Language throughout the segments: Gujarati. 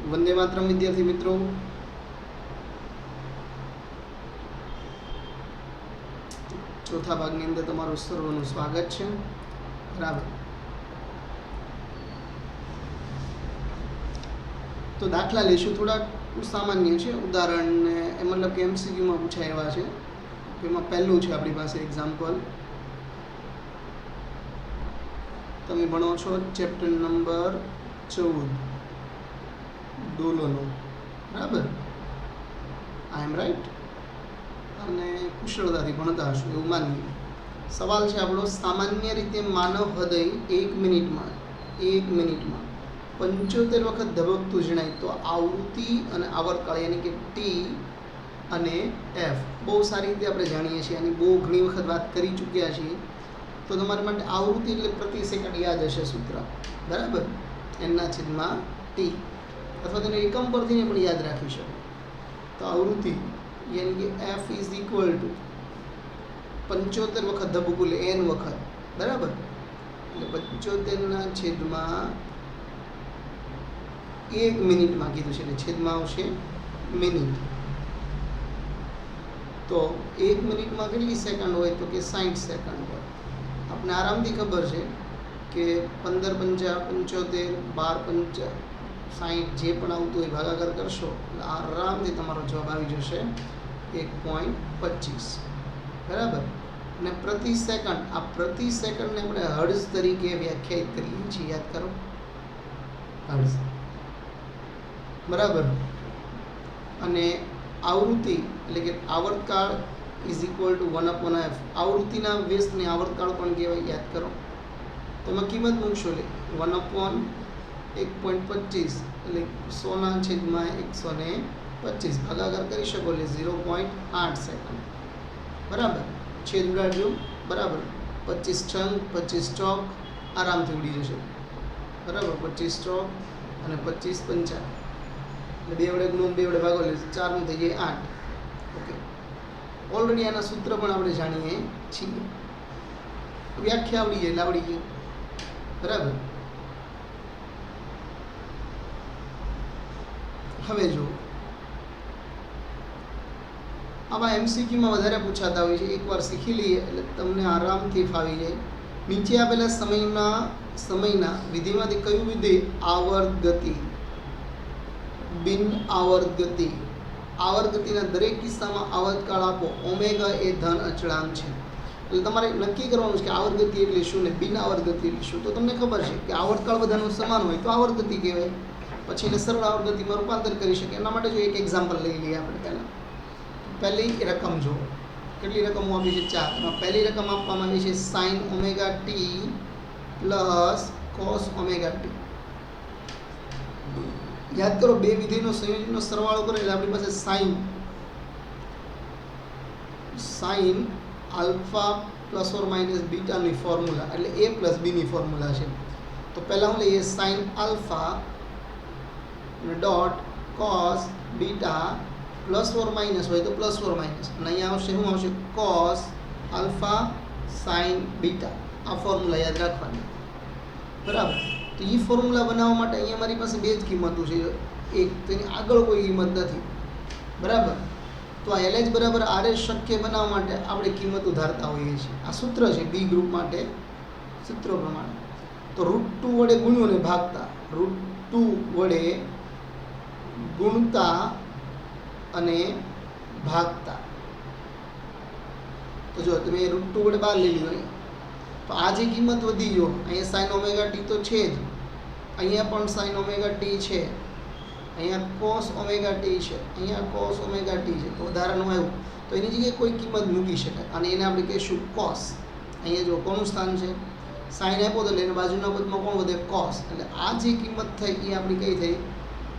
वंदे मातरम विद्यार्थी मित्रों, चौथा भागनी अंदर तमारुं सर्वनुं स्वागत है। बराबर, तो दाखला लेशुं। थोड़ा सामान्य है उदाहरण ने, मतलब कि एमसीक्यू में पूछाय एवा छे। एमां पहेलुं छे आपणी पासे एक्जाम्पल। तमे भणो छो चेप्टर नंबर 14 डोलोनो। बराबर, आई एम राइट અને કુશળતાથી ભણતા હશો એવું માનીએ। સવાલ છે આપણો, સામાન્ય રીતે માનવ હૃદય 1 મિનિટમાં 75 વખત ધબકતું જણાય તો આવૃત્તિ અને આવર્તકાળ યાની કે ટી અને એફ બહુ સારી રીતે આપણે જાણીએ છીએ અને બહુ ઘણી વખત વાત કરી ચૂક્યા છીએ। તો તમારા માટે આવૃત્તિ એટલે પ્રતિ સેકન્ડ યાદ હશે સૂત્ર। બરાબર, એનના છેદમાં ટી, અથવા તેને એકમ પરથી પણ યાદ રાખી શકો। તો આવૃત્તિ यानी कि एफ इज इक्वल टू 75 वखत धबकूं એટલે n वखत। बराबर, એટલે 75 छेदमां 1 મિનિટમાં કીધું છે એટલે છેદમાં આવશે મિનિટ। તો 1 મિનિટમાં કેટલી સેકન્ડ હોય તો કે 60 સેકન્ડ હોય। આપણે આરામથી ખબર છે કે 15 पंजा 75 12 पंजा 60 જે પણ આવતું હોય ભાગાકાર કરશો એટલે આરામથી તમારો જવાબ આવી જશે 1.25। બરાબર, અને પ્રતિ સેકન્ડ, આ પ્રતિ સેકન્ડને આપણે હર્ટ્ઝ તરીકે વ્યાખ્યાયિત કરીએ છીએ, યાદ કરો, હર્ટ્ઝ। બરાબર, અને આવૃત્તિ એટલે કે આવર્તકાળ ઇઝ ઇક્વલ ટુ 1/f। આવૃત્તિના વ્યસ્તને આવર્તકાળ પણ કહેવાય, યાદ કરો। તો એમાં કિંમત મૂકશો એટલે 1/1.25 એટલે 100 છેદમાં 125 ભાગાકાર કરી શકો એટલે 0.8 સેકન્ડ। બરાબર, છેદ ઉડાડજો। બરાબર, 25 છંગ 25 ચોક આરામથી ઉડી જશે। બરાબર, 25 ચોક અને 25 પંચા એટલે 2 વડે ગુણો 2 વડે ભાગો એટલે 4 થઈ જાય 8। ઓકે, ઓલરેડી આના સૂત્ર પણ આપણે જાણીએ છીએ, વ્યાખ્યા આવડી જાય એટલે આવડી ગઈ। બરાબર, હવે જો આવા એમસીક્યુમાં વધારે પૂછાતા હોય છે, એકવાર શીખી લઈએ એટલે તમને આરામથી ફાવી જાય। નીચે આપેલા સમયના વિધિમાંથી કયું વિધેય આવર્ત ગતિ, બિન આવર્ત ગતિ, આવર્ત ગતિના દરેક કિસ્સામાં આવર્તકાળ આપો, ઓમેગા એ ધન અચળાંક છે। એટલે તમારે નક્કી કરવાનું છે કે આવર્ત ગતિ એટલે શું ને બિન આવર્ત ગતિ એટલે શું। તો તમને ખબર છે કે આવર્તકાળ બધાનું સમાન હોય તો આવર્ત ગતિ કહેવાય, પછી એને સરળ આવર્ત ગતિમાં રૂપાંતર કરી શકે। એના માટે જો એક એક્ઝામ્પલ લઈ લઈએ આપણે। પહેલી રકમ જો કેટલી રકમો આપી છે 4, એમાં પહેલી રકમ આપવામાં આવી છે sine omega T plus cos omega T. યાદ કરો, બે વિધેયનો સંયોજનનો સરવાળો કરે એટલે આપણી પાસે sine alpha plus or minus બીટાની ફોર્મ્યુલા એટલે એ પ્લસ બીની ફોર્મ્યુલા છે। તો પહેલાં હું લઈએ sine alpha dot cos beta plus or minus હોય તો પ્લસ ઓર માઇનસ, અને અહીંયા આવશે શું આવશે કોસ આલ્ફા સાઇન બીટા। આ ફોર્મ્યુલા યાદ રાખવાની। બરાબર, તો એ ફોર્મ્યુલા બનાવવા માટે અહીંયા મારી પાસે બે જ કિંમતો છે, એક તો એની આગળ કોઈ કિંમત નથી। બરાબર, તો આ LH બરાબર RH શક્ય બનાવવા માટે આપણે કિંમતો ધારતા હોઈએ છીએ। આ સૂત્ર છે બી ગ્રુપ માટે, સૂત્ર પ્રમાણે। તો √2 વડે ગુણ્યું અને ભાગતા, √2 વડે ગુણતા અને ભાગતા। તો જો તમે √2 વડે 12 લઈ લીધો, તો આ જે કિંમત વધી ગયો, અહીંયા સાઇન ઓમેગા ટી તો છે જ, અહીંયા પણ સાઇન ઓમેગા ટી છે, અહીંયા કોસ ઓમેગા ટી છે, અહીંયા કોસ ઓમેગા ટી છે। તો વધારાનું આવ્યું તો એની જગ્યાએ કોઈ કિંમત મૂકી શકાય અને એને આપણે કહીશું કોસ। અહીંયા જો કોનું સ્થાન છે સાઇન આપ્યો તો એટલે બાજુના પદમાં કોણ વધે કોસ, એટલે આ જે કિંમત થઈ એ આપણી કઈ થઈ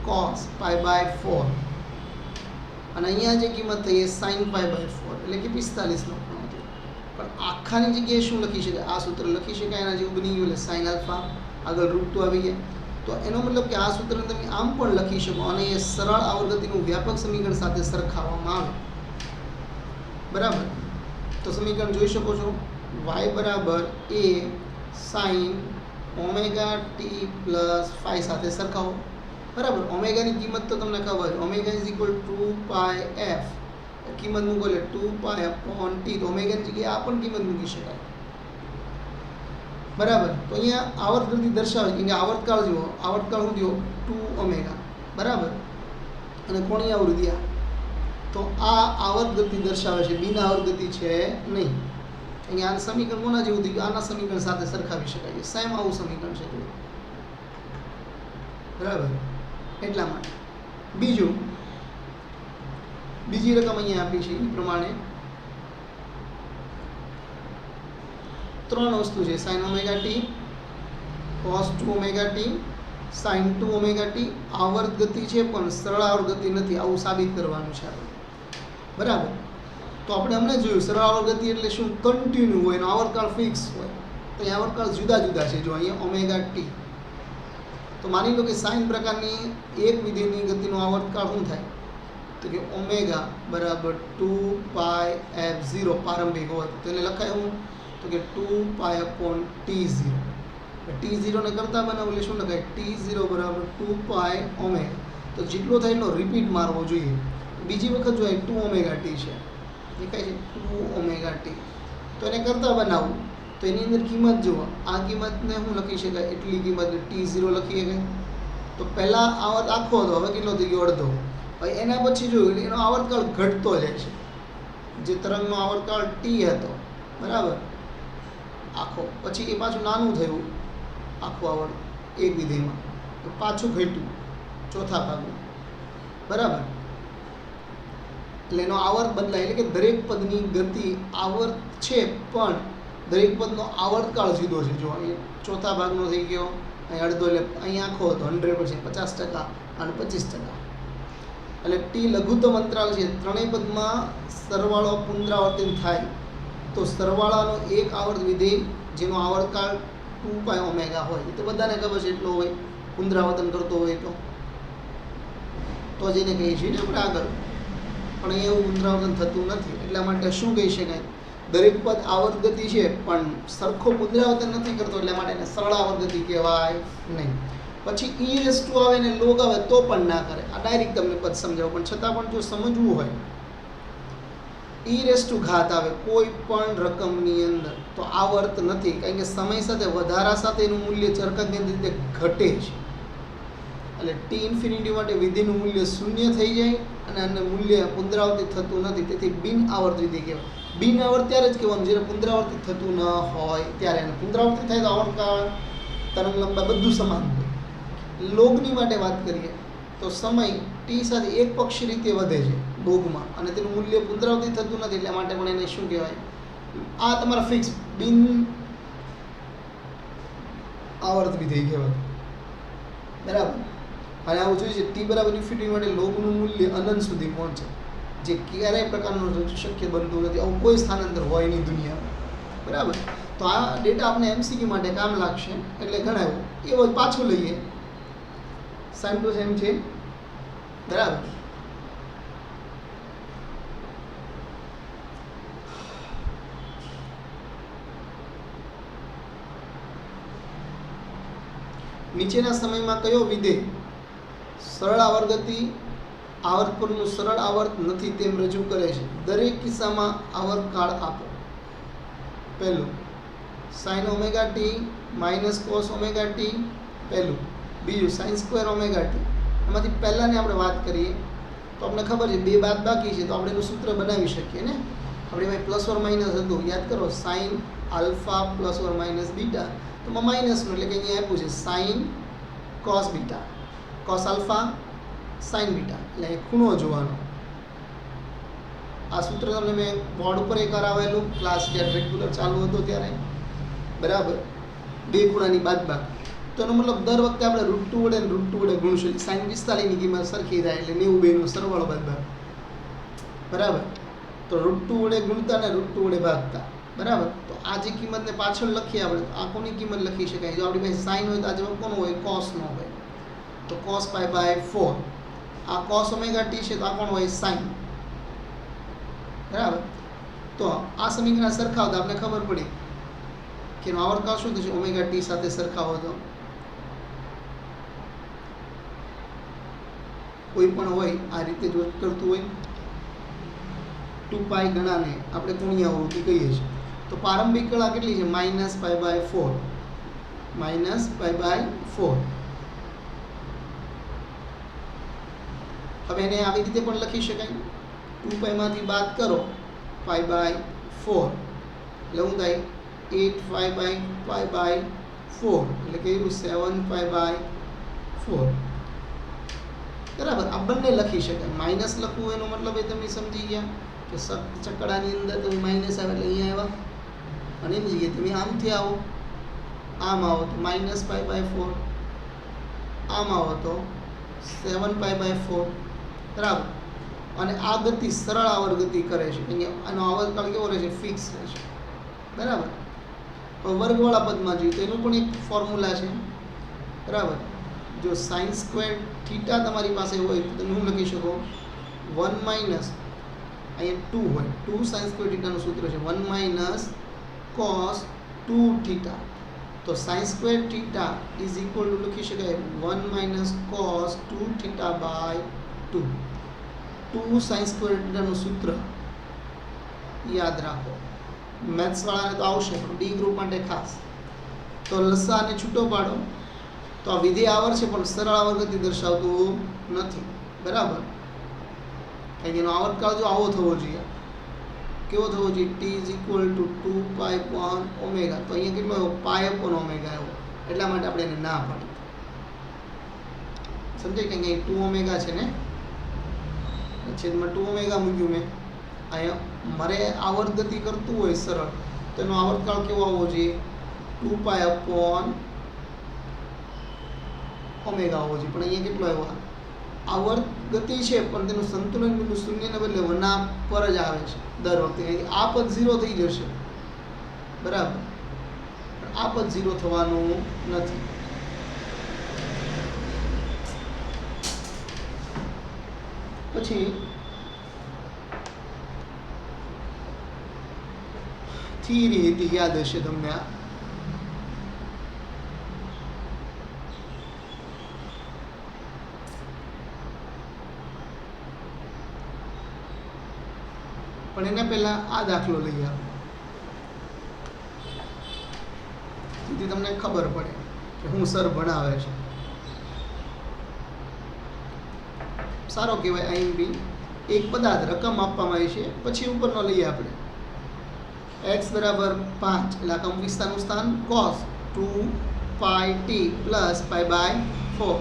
કોસ π/4, અને અહીંયા જે કિંમત થઈ એ સાઇન π/4 એટલે કે 45 નો ખૂણો હતો। પણ આખાની જગ્યાએ શું લખી શકાય, આ સૂત્ર લખી શકાય, એના જેવું બની ગયું એટલે સાઇન આલ્ફા આગળ √2 આવી ગયા। તો એનો મતલબ કે આ સૂત્રને તમે આમ પણ લખી શકો અને એ સરળ આવર્તનું વ્યાપક સમીકરણ સાથે સરખાવવામાં આવે। બરાબર, તો સમીકરણ જોઈ શકો છો, y બરાબર a sine omega T plus 5 સાથે સરખાવો બરાબર. ઓમેગાની કિંમત તો તમને ખબર છે, ઓમેગા ઇઝ ઇક્વલ 2πf, કિંમત મૂકો એટલે 2π/t. તો ઓમેગાની જગ્યાએ આ પણ કિંમત મૂકી શકાય. બરાબર. તો અહીંયા આવર્ત ગતિ દર્શાવે છે કે આવર્તકાળ જુઓ, આવર્તકાળ શું થયો 2 ઓમેગા. બરાબર. અને કોણીય આવૃત્તિ આ. તો આ આવર્ત ગતિ દર્શાવે છે, બિન આવર્ત ગતિ છે નહીં. અહીંયા આ સમીકરણ કોના જેવું થયું? આના સમીકરણ સાથે સરખાવી શકાય છે. સેમ આવું સમીકરણ છે. બરાબર. એટલા માટે બીજી રકમ અહીંયા આપી છે એ પ્રમાણે 3 વસ્તુ છે: sin omega T, cos 2 omega T, sin 2 omega T. આવર્ત ગતિ છે પણ સરળ આવર્ત ગતિ નથી, આવું સાબિત કરવાનું છે આપણે. બરાબર. તો આપણે હમણાં જોયું સરળ આવર્ત ગતિ એટલે શું? કન્ટિન્યુ હોય, એનો આવર્તકાળ ફિક્સ હોય. તો અહીંયા આવર્તકાળ જુદા જુદા છે. જો અહીંયા ઓમેગા ટી, તો માની લો કે સાઇન પ્રકારની એક વિધેયની ગતિનો આવર્તકાળ શું થાય? તો કે ઓમેગા બરાબર 2πf0 પ્રારંભિક હોય. તો એને લખાય હું? તો કે 2π/t0. t0 ને કરતા બનાવું એટલે શું લખાય? t0 બરાબર 2π ઓમેગા. તો જેટલો થાય એટલો રિપીટ મારવો જોઈએ. બીજી વખત જો 2 ઓમેગા ટી છે, દેખાય છે 2 ઓમેગા ટી. તો એને કરતા બનાવું તો એની અંદર કિંમત જુઓ, આ કિંમતને શું લખી શકાય? એટલી કિંમત t0 લખી શકાય. તો પહેલાં આવર્ત આખો હતો, હવે કેટલો થઈ ગયો? અડધો. હવે એના પછી જોયું એનો આવર્તકાળ ઘટતો જાય છે. જે તરંગનો આવર્તકાળ ટી હતો, બરાબર, આખો, પછી એ પાછું નાનું થયું આખું આવર્ત એક વિધેયમાં, તો પાછું ઘટ્યું ચોથા ભાગમાં. બરાબર. એટલે એનો આવર્ત બદલાય, એટલે કે દરેક પદની ગતિ આવર્ત છે પણ દરેક પદનો આવર્તકાળ જુદો છે. જો અહીં ચોથા ભાગનો થઈ ગયો, અહીં અડધો, એટલે અહીં આખો હતો 100%, 50% અને 25%. એટલે ટી લઘુત્તમ અંતરાલ છે. ત્રણેય પદમાં સરવાળો પુનરાવર્તન થાય તો સરવાળાનો એક આવર્ત વિધેય જેનો આવર્તકાળ 2π ઓમેગા હોય, એ તો બધાને ખબર છે એટલો હોય, પુનરાવર્તન કરતો હોય તો જેને કહીએ છીએ ને આપણે આગળ. પણ અહીંયા એવું પુનરાવર્તન થતું નથી. એટલા માટે શું કહી શકાય? દરેક પદ આવર્ત ગતિ છે પણ સરખો પુનરાવર્તન નથી કરતો, એટલા માટે એને સરળ આવર્ત ગતિ કહેવાય નહીં. પછી e⁻ આવે ને લોગ આવે તો પણ ના કરે. આ ડાયરેક્ટ તમને પદ સમજાવું, પણ છતાં પણ જો સમજવું હોય, e⁻ આવે કોઈ પણ રકમની અંદર તો આવર્ત નથી, કારણ કે સમય સાથે વધારા સાથે એનું મૂલ્ય ચરકાગીન રીતે ઘટે છે. એટલે ટી ઇન્ફિનિટી માટે વિધિનું મૂલ્ય 0 થઈ જાય અને આનું મૂલ્ય પુનરાવર્તિત થતું નથી. તેથી બિન આવર્ત વિધિ કહેવાય. બિન આવર્ત ત્યારે જ કહેવાનું જ્યારે પુનરાવર્તિત થતું ન હોય ત્યારે. અને પુનરાવર્તિત થાય તો આવર્તકાળ, તરંગ લંબાઈ બધું સમાન હોય. લોગની માટે વાત કરીએ તો સમય ટી સાથે એક પક્ષી રીતે વધે છે લોગમાં, અને તેનું મૂલ્ય પુનરાવર્તિત થતું નથી, એટલા માટે પણ એને શું કહેવાય? આ તમારા ફિક્સ બિન આવર્ત વિધેય કહેવાય. બરાબર. અને આવું જોઈએ છે ટી બરાબર ઇન્ફિનિટી માટે લોગનું મૂલ્ય અનંત સુધી પહોંચે, જે ક્યારેય પ્રકારનું શક્ય બનતું નથી. આવું કોઈ સ્થાનાંતર હોય નહીં દુનિયામાં. બરાબર. તો આ ડેટા આપણે એમસીક્યુ માટે કામ લાગશે, એટલે ગણાવ્યું. એવો પાછું લઈએ, સેમ ટુ સેમ છે. બરાબર. નીચેના સમયમાં કયો વિધેય સરળ આવર્ત ગતિ આવર્ત પરનું સરળ આવર્ત નથી તેમ રજૂ કરે છે? દરેક કિસ્સામાં આવર્તકાળ આપો. પહેલું sin omega T minus cos omega T, પહેલું. બીજું sin² ઓમેગા ટી. એમાંથી પહેલાંની આપણે વાત કરીએ તો આપણે ખબર છે બે બાદ બાકી છે, તો આપણે એનું સૂત્ર બનાવી શકીએ ને. આપણે ભાઈ પ્લસ ઓર માઇનસ હતું, યાદ કરો, sin alpha plus or minus beta, તો માઇનસનું એટલે કે અહીંયા આપ્યું છે sin cos beta, cos alpha sin beta, એટલે અહીં ખૂણો જોવાનો. આ સૂત્ર તમને મેં બોર્ડ ઉપર કરાવેલું ક્લાસ જ્યારે રેગ્યુલર ચાલુ હતો ત્યારે. બરાબર. બે ખૂણાની બાદબાકી. તો એનો મતલબ દર વખતે આપણે √2 વડે ને √2 વડે ગુણશું, sin 45ની કિંમત સરખી થાય, એટલે 92 નો સરવાળો બાદબાકી. બરાબર. તો √2 વડે ગુણતા ને √2 વડે ભાગતા. બરાબર. તો આ જે કિંમતને પાછળ લખીએ આપણે, આ કોની કિંમત લખી શકાય? જો આપણી પાસે સાઇન હોય તો આ જવાબ કોનો હોય? કોસનો હોય. તો cos π/4. આ cos ઓમેગા ટી છે તો આ કોણ હોય? સાઇન. બરાબર. તો આ સમીકરણ સરખાવતા આપણે ખબર પડી કે એનો આવર્તકાળ શું થશે? ઓમેગા ટી સાથે સરખાવો તો કોઈ પણ હોય આ રીતે જો કરતું હોય 2 પાઈ ગણાને આપણે કોણિયાવૃત્તિ કહીએ છીએ. તો પ્રારંભિક કળા કેટલી છે? -π/4 -π/4. હવે એને આવી રીતે પણ લખી શકાય. 2 પાઈમાંથી બાદ કરો π/4 એટલે શું થાય? 8π/4 એટલે કેવું? 7π/4. બરાબર. આ બંને લખી શકાય. માઇનસ લખવું એનો મતલબ એ તમે સમજી ગયા કે ચકડાની અંદર તમે માઇનસ આવે એટલે અહીંયા આવ્યા, અને એની જગ્યાએ તમે આમથી આવો, આમ આવો તો -π/4, આમ આવો તો 7π/4. બરાબર. અને આ ગતિ સરળ આવર્ત ગતિ કરે છે. અહીંયા આનો આવર્તકાળ કેવો રહે છે? ફિક્સ રહે છે. બરાબર. હવે વર્ગવાળા પદમાં જોઈએ તો એનું પણ એક ફોર્મ્યુલા છે. બરાબર. જો sin સ્ક્વેર થીટા તમારી પાસે હોય તો તમે શું લખી શકો? 1 માઇનસ અહીંયા 2 હોય, 2 sin સ્ક્વેર થીટાનું સૂત્ર છે 1 - cos 2 થીટા. તો sin square theta is equal to લખી શકાય 1 - cos 2 θ/2. 2 sin સ્ક્વેર થીટાનું સૂત્ર યાદ રાખો. મેથ્સ વાળાને તો આવશે પણ ડી ગ્રુપ માટે ખાસ. તો લસાઅને છૂટો પાડો તો આ વિધેય આવર છે પણ સરળ આવર્ત ગતિ દર્શાવતું નથી. બરાબર. કારણ કે એનો આવર્તકાળ જો આવો થવો જોઈએ. કેવો થવો જોઈએ? t = 2π/ω. તો અહીંયા કેટલો આવ્યો? π/ω આવ્યો. એટલા માટે આપણે એને ના પાડી. સમજાય કે અહીંયા 2ω છે ને, છેદમાં 2ω મૂક્યું મેં. અહીંયા મારે આવર્ત ગતિ કરતું હોય સરળ તો એનો આવર્તકાળ કેવો આવવો જોઈએ? 2π/ω આવવો જોઈએ. પણ અહીંયા કેટલો આવ્યો? આવર્ત ગતિ છે પણ તેનું સંતુલન બિંદુ શૂન્યને બદલે 1 પર જ આવે છે દર વખતે. આ પદ 0 થઈ જશે. બરાબર. આ પદ 0 થવાનું નથી. પછી થિયરી હતી, યાદ હશે તમને આ. પણ એના પહેલા આ દાખલો લઈ આવો જેથી તમને ખબર પડે કે હું સર ભણાવે છે. સારો કહેવાય. અહીં બી એક પદાર્થ રકમ આપવામાં આવી છે, પછી ઉપરનો લઈએ આપણે. x = 5 એટલે આ કંપ વિસ્તારનું સ્થાન cos 2πt + π/4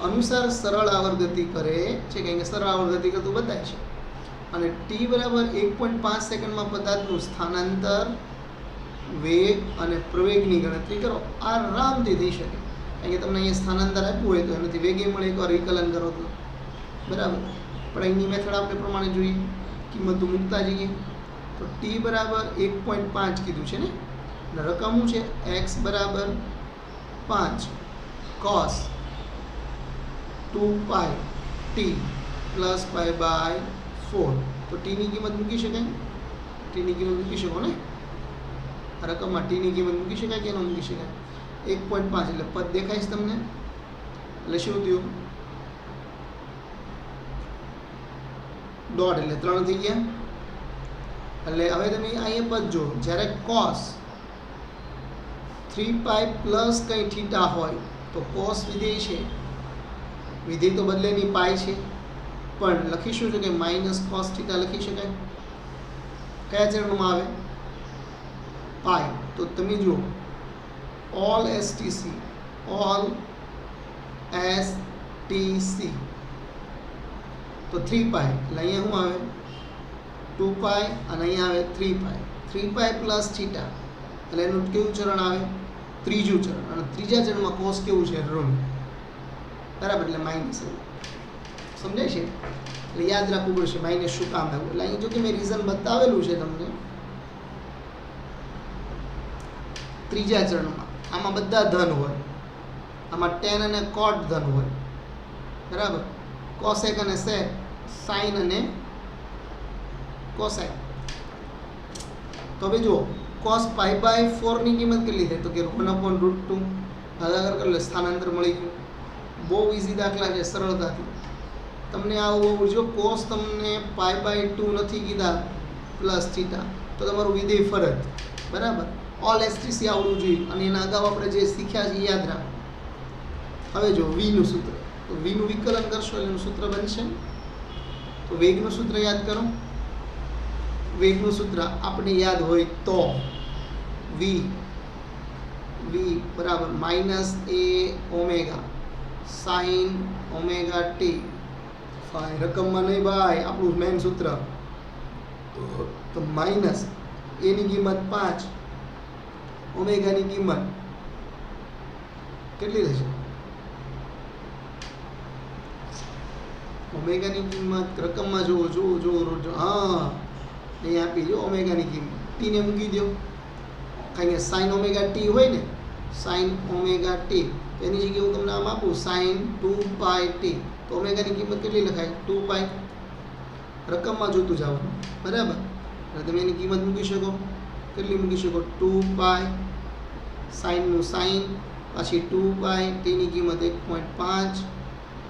અનુસાર સરળ આવર્ત ગતિ કરે છે. કારણ કે સરળ આવર્ત ગતિ કરતું બતાય છે. અને t = 1.5 સેકન્ડમાં પદાર્થનું સ્થાનાંતર, વેગ અને પ્રવેગની ગણતરી કરો. આરામથી થઈ શકે. કારણ કે તમને અહીંયા સ્થાનાંતર આપ્યું હોય તો એનાથી વેગે મળે, એકવાર વિકલન કરો તો. બરાબર. પણ અહીંની મેથડ આપણે પ્રમાણે જોઈએ, કિંમતો મૂકતા જઈએ. તો t = 1.5 કીધું છે ને, અને રકમ શું છે? x = 5 cos 2πt + π/4. તો t ની કિંમત મૂકી શકાય? t ની કિંમત મૂકી શકો ને? આ રકમમાં t ની કિંમત મૂકી શકાય કે ન મૂકી શકાય? 1.5 એટલે પદ દેખાય છે તમને? એટલે શું થયું? દોઢ એટલે 3 થઈ ગયા. એટલે હવે તમે અહીંયા પદ જો, જ્યારે cos 3π પ્લસ કંઈ થીટા હોય તો cos વિધેય છે, વિધેય તો બદલે નહીં પાય છે, પણ લખીશું છે કે -cos θ લખી શકાય. કયા ચરણમાં આવે? પાય. તો તમે જુઓ all STC તો 3π એટલે અહીંયા શું આવે? 2π અને અહીંયા આવે 3π. 3π પ્લસ થીટા એટલે એનું કેવું ચરણ આવે? ત્રીજું ચરણ. અને ત્રીજા ચરણમાં cos કેવું છે? ઋણ. બરાબર. એટલે માઇનસ. સમજાય છે? એટલે યાદ રાખવું પડશે માઇનસ શું કામ આવ્યું. એટલે અહીં જો કે મેં રીઝન બતાવેલું છે તમને. ત્રીજા ચરણમાં આમાં બધા ધન હોય, આમાં tan અને cot ધન હોય. બરાબર. cosec અને sec, sin અને cosec. તો હવે જુઓ cos π/4 ની કિંમત કેટલી થાય? તો કે 1/√2 ભાગાકાર કરી લે, સ્થાનાંતર મળી ગયું. બહુ ઇઝી દાખલા છે, સરળતાથી. તમને આવું જો કોસ તમને π/2 નથી કીધા પ્લસ થીટા તો તમારું વિધેય ફરજ, બરાબર. ઓલ એસટીસી આવડવું જોઈએ અને એના અગાઉ આપણે જે શીખ્યા છે એ યાદ રાખો. હવે જો વીનું સૂત્ર, તો વીનું વિકલન કરશો એનું સૂત્ર બનશે. તો વેગનું સૂત્ર યાદ કરો. વેગનું સૂત્ર આપણે યાદ હોય તો વી બરાબર -a sin ωt. ફાઈ રકમમાં નહીં ભાઈ, આપણું મેઇન સૂત્ર. તો માઇનસ એની કિંમત 5, ઓમેગાની કિંમત કેટલી રહેશે? ઓમેગાની કિંમત રકમમાં જુઓ. હા, અહીંયા આપી દો ઓમેગાની કિંમત. ટીને મૂકી દો, કારણ કે સાઇન ઓમેગા ટી હોય ને, સાઇન ઓમેગા ટી, એની જગ્યાએ હું તમને આમ આપું સાઇન 2πt. તો ઓમેગાની કિંમત કેટલી લખાય? 2π. રકમમાં જોતું જવાનું, બરાબર. એટલે તમે એની કિંમત મૂકી શકો. કેટલી મૂકી શકો? 2π. સાઇનનું સાઇન, પછી 2π, ટીની કિંમત 1.5.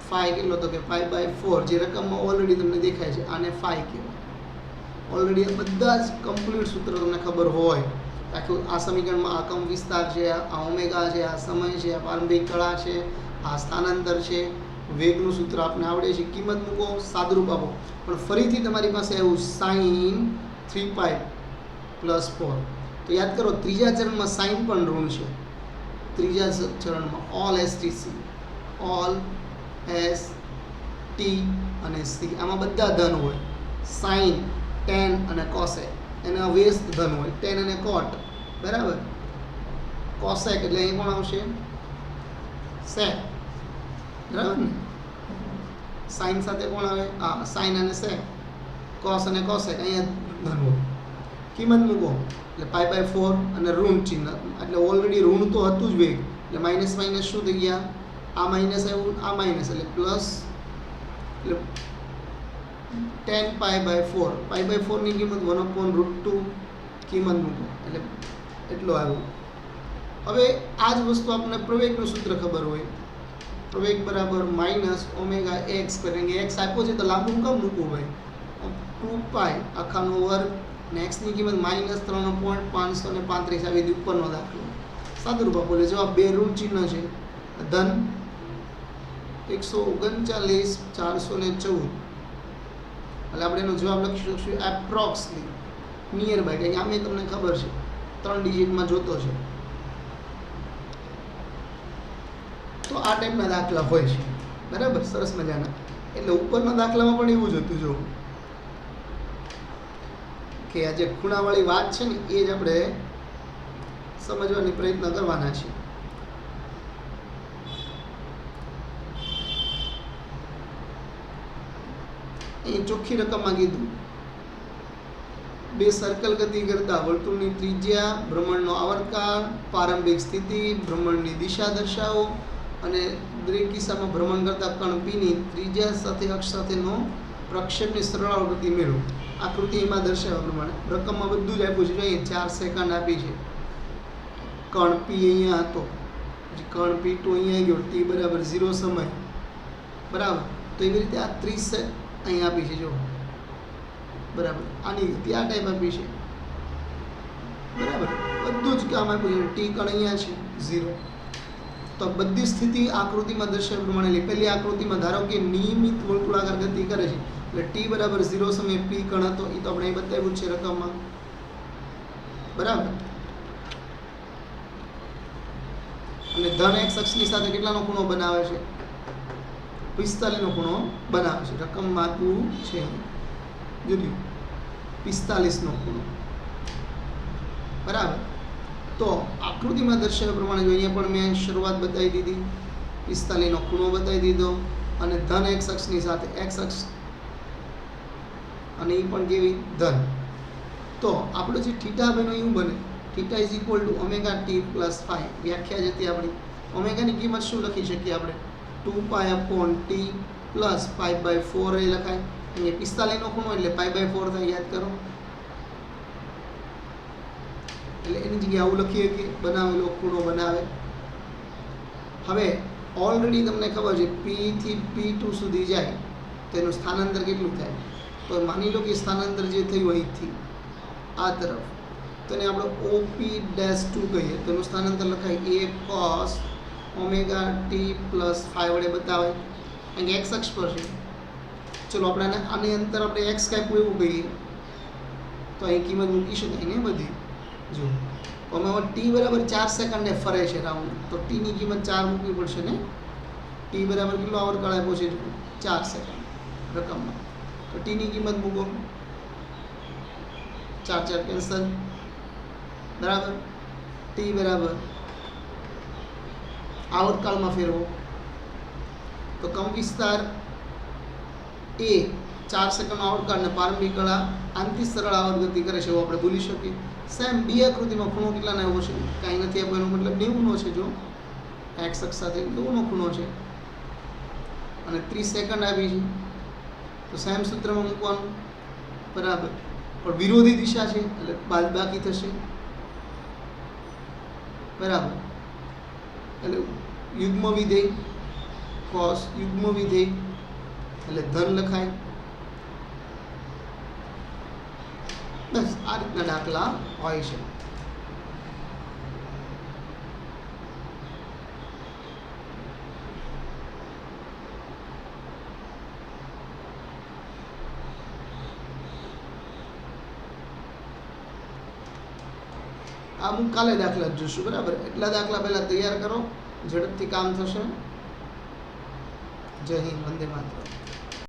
ફાઈ કેટલો? તો કે π/4, જે રકમમાં ઓલરેડી તમને દેખાય છે. આને ફાઈ કહેવાય. ઓલરેડી બધા જ કમ્પ્લીટ સૂત્ર તમને ખબર હોય. આખું આ સમીકરણમાં આ કંપ વિસ્તાર છે, આ ઓમેગા છે, આ સમય છે, આ પ્રારંભિક કળા છે, આ સ્થાનાંતર છે, વેગનું સૂત્ર આપણે આવડે છે. કિંમત મૂકો, સાદુરૂપ આપો. પણ ફરીથી તમારી પાસે આવ્યું સાઇન 3π + 4. તો યાદ કરો, ત્રીજા ચરણમાં સાઇન પણ ઋણ છે. ત્રીજા ચરણમાં all STC, all S T અને સી, આમાં બધા ધન હોય. સાઇન, ટેન અને કોસેક એના વ્યસ્ત ધન હોય. ટેન અને કોટ, બરાબર. કોસેક એટલે અહીં કોણ આવશે? સેક, બરાબર ને. સાઇન સાથે કોણ આવે? હા, સાઇન અને સેક. કોસ અને કોસેક અહીંયા ધન હોય. કિંમત મૂકો એટલે π/4 અને ઋણ ચિહ્ન, એટલે ઓલરેડી ઋણ તો હતું જ વેગ, એટલે માઇનસ માઇનસ શું થઈ ગયા? આ માઇનસ આવ્યું, આ માઇનસ એટલે પ્લસ, એટલે 10π/4. π/4 ની કિંમત 1/√2. કિંમત મૂકો એટલે એટલો આવ્યો. હવે આ જ વસ્તુ આપણને પ્રવેગનું સૂત્ર ખબર હોય. પ્રવેગ બરાબર -ωx, કારણ કે x આપ્યો છે તો લાંબુ કેમ મૂકવું ભાઈ? 2π આખાનો વર્ગ, અને x ની કિંમત -3.535 આવી હતી ઉપરનો દાખલો. સાદુરૂપ આપો એટલે જવાબ 2 ઋણ ચિહ્ન છે. ધન 139,414, એટલે આપણે એનો જવાબ લખી શકીશું એપ્રોક્સલી, નિયર બાય, કારણ કે આમે તમને ખબર છે 3 ડિજિટમાં જોતો છે. તો આ ટાઈપના દાખલા હોય છે, બરાબર. સરસ મજાના. એટલે ઉપરના દાખલામાં પણ એવું જ હતું. જો કે આ જે ખૂણાવાળી વાત છે ને, એ જ આપણે સમજવાની પ્રયત્ન કરવાના છે. અહીં ચોખ્ખી રકમમાં કીધું, 2 સર્કલ ગતિ કરતા વર્તુળની ત્રિજ્યા, ભ્રમણનો આવર્તકાળ, પ્રારંભિક સ્થિતિ, ભ્રમણની દિશા દર્શાવો અને દરેક કિસ્સામાં ભ્રમણ કરતા કણ પીની ત્રિજ્યા સાથે અક્ષ સાથેનો પ્રક્ષેપની સરળ આવૃત્તિ મેળવો. આકૃતિ એમાં દર્શાવ્યા પ્રમાણે રકમમાં બધું જ આપ્યું છે. અહીં 4 સેકન્ડ આપી છે. કણ પી અહીંયા હતો, કણ P2 અહીંયા ગયો, T બરાબર 0 સમય, બરાબર. તો એવી રીતે આ 30 અહીં આપી છે. જો બરાબર, આની ગતિ આ ટાઈપ આપી છે, બરાબર. બધું જ કામ આપ્યું છે. ટી કણ અહીંયા છે 0. તો બધી સ્થિતિ આકૃતિમાં દર્શાવ્યા પ્રમાણે લે. પહેલી આકૃતિમાં ધારો કે નિયમિત વર્તુળાકાર ગતિ કરે છે, એટલે ટી બરાબર 0 સમયે પી કણ હતો. એ તો આપણે અહીં બતાવ્યું છે રકમમાં, બરાબર. અને ધન x અક્ષની સાથે કેટલાનો ખૂણો બનાવે છે? 45 નો ખૂણો બનાવે છે. રકમમાં આપ્યું છે, જોયું, 45 નો ખૂણો, બરાબર. તો આકૃતિમાં દર્શાવ્યા પ્રમાણે જો અહીંયા પણ મેં શરૂઆત બતાવી દીધી, 45 નો ખૂણો બતાવી દીધો, અને ધન x અક્ષની સાથે x અક્ષ, અને એ પણ કેવી? ધન. તો આપણે જે થીટા બને એવું બને, થીટા = ωt + φ. વ્યાખ્યા જ હતી આપણી. ઓમેગાની કિંમત શું લખી શકીએ આપણે? 2π/t + π/4 એ લખાય. અહીંયા 45 નો ખૂણો એટલે π/4 થાય, યાદ કરો. એટલે એની જગ્યાએ આવું લખીએ કે બનાવેલો ખૂણો બનાવે. હવે ઓલરેડી તમને ખબર છે P થી P2 સુધી જાય તો તો એનું સ્થાનાંતર કેટલું થાય? તો માની લો કે સ્થાનાંતર જે થયું અહીંથી આ તરફ, તો એને આપણે OP-2 કહીએ. તો એનું સ્થાનાંતર લખાય a cos omega T plus 5 વડે બતાવાય, કારણ કે એક્સ અક્ષ પર છે. ચલો આપણે આને અંતર આપણે એક્સ કાપ્યું એવું કહીએ, તો અહીં કિંમત મૂકી શકાય ને બધી. જો અમે ટી બરાબર 4 સેકન્ડે ફરે છે રાઉન્ડ, તો ટીની કિંમત 4 મૂકવી પડશે ને. ટી બરાબર કેટલો આવર્તકાળ આપ્યો છે? 4 સેકન્ડ રકમમાં. તો ટીની કિંમત મૂકો, 4 4 કેન્સલ, બરાબર. ટી બરાબર આવર્તકાળમાં ફેરવો, તો કંપ વિસ્તાર એ 4 સેકન્ડ આવર્તકાળને પ્રારંભિક કળા આંતરિક સરળ આવર્ત ગતિ કરે છે એવું આપણે ભૂલી શકીએ. સેમ બી આકૃતિમાં ખૂણો કેટલાનો આવ્યો છે? કાંઈ નથી આપ્યો, એનો મતલબ 90નો છે. જો એક્સ અક્ષ સાથે 90નો ખૂણો છે અને 30 સેકન્ડ આવી છે, તો સેમ સૂત્રમાં મૂકવાનું, બરાબર. પણ વિરોધી દિશા છે એટલે બાદબાકી થશે, બરાબર. એટલે યુગ્મ વિધેય cos યુગ્મ વિધેય એટલે ધન લખાય. બસ આ રીતના દાખલા હોય છે. અમુક કાલે દાખલા જોશું, બરાબર. એટલા દાખલા પહેલા તૈયાર કરો, ઝડપથી કામ થશે. જય હિન્દ, વંદે માતરમ.